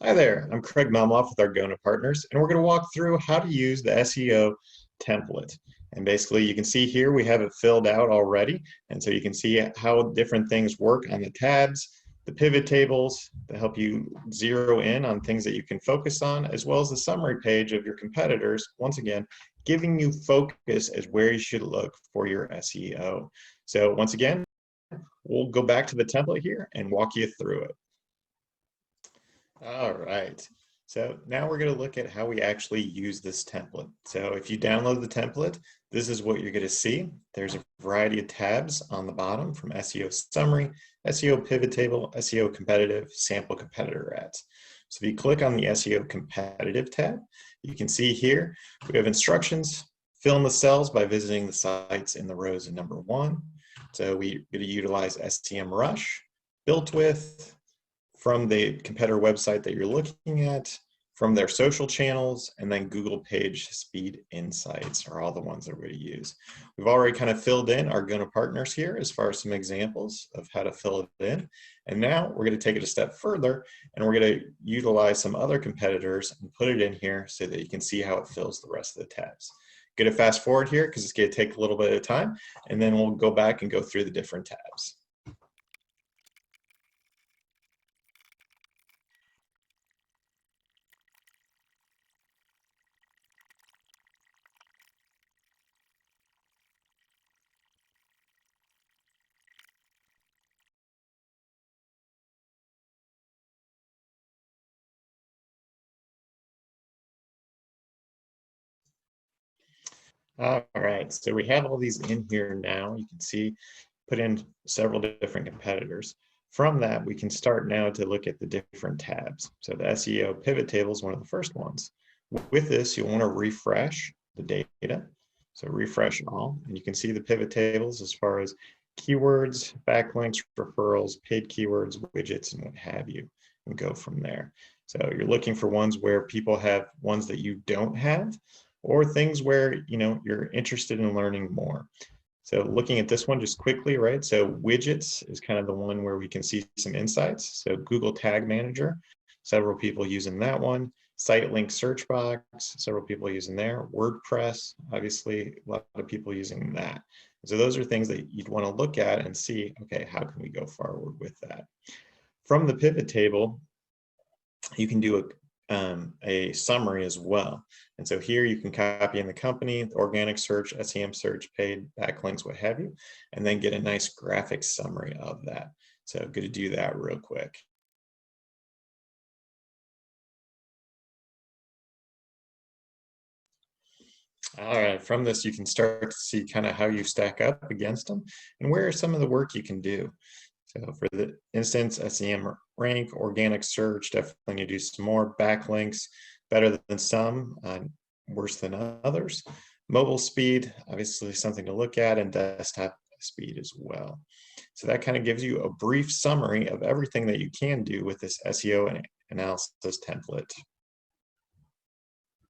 Hi there, I'm Craig Melmoff with Argona Partners, and we're going to walk through how to use the SEO template. And basically, you can see here we have it filled out already, and so you can see how different things work on the tabs, the pivot tables to help you zero in on things that you can focus on, as well as the summary page of your competitors, once again, giving you focus as where you should look for your SEO. So once again, we'll go back to the template here and walk you through it. All right. So now we're going to look at how we actually use this template. So if you download the template, this is what you're going to see. There's a variety of tabs on the bottom from SEO summary, SEO pivot table, SEO competitive, sample competitor ads. So if you click on the SEO competitive tab, you can see here we have instructions, fill in the cells by visiting the sites in the rows in number 1. So we're going to utilize SEMrush, built with, from the competitor website that you're looking at, from their social channels, and then Google Page Speed Insights are all the ones that we're going to use. We've already kind of filled in our Argona partners here as far as some examples of how to fill it in. And now we're going to take it a step further, and we're going to utilize some other competitors and put it in here so that you can see how it fills the rest of the tabs. Going to fast forward here because it's going to take a little bit of time, and then we'll go back and go through the different tabs. All right, so we have all these in here now. You can see, put in several different competitors. From that, we can start now to look at the different tabs. So the SEO pivot table is one of the first ones. With this, you'll want to refresh the data. So refresh all, and you can see the pivot tables as far as keywords, backlinks, referrals, paid keywords, widgets, and what have you, and go from there. So you're looking for ones where people have ones that you don't have, or things where you're interested in learning more. So looking at this one just quickly, right? So widgets is kind of the one where we can see some insights. So Google Tag Manager, several people using that one. Site link search box, several people using there. WordPress, obviously a lot of people using that. So those are things that you'd want to look at and see, okay, how can we go forward with that? From the pivot table, you can do a summary as well. And so here you can copy in the company, the organic search, SEM search, paid, backlinks, what have you, and then get a nice graphic summary of that. So I'm going to do that real quick. All right, from this you can start to see kind of how you stack up against them and where some of the work you can do. So for the instance, SEM rank, organic search, definitely need to do some more. Backlinks, better than some, worse than others. Mobile speed, obviously something to look at, and desktop speed as well. So that kind of gives you a brief summary of everything that you can do with this SEO analysis template.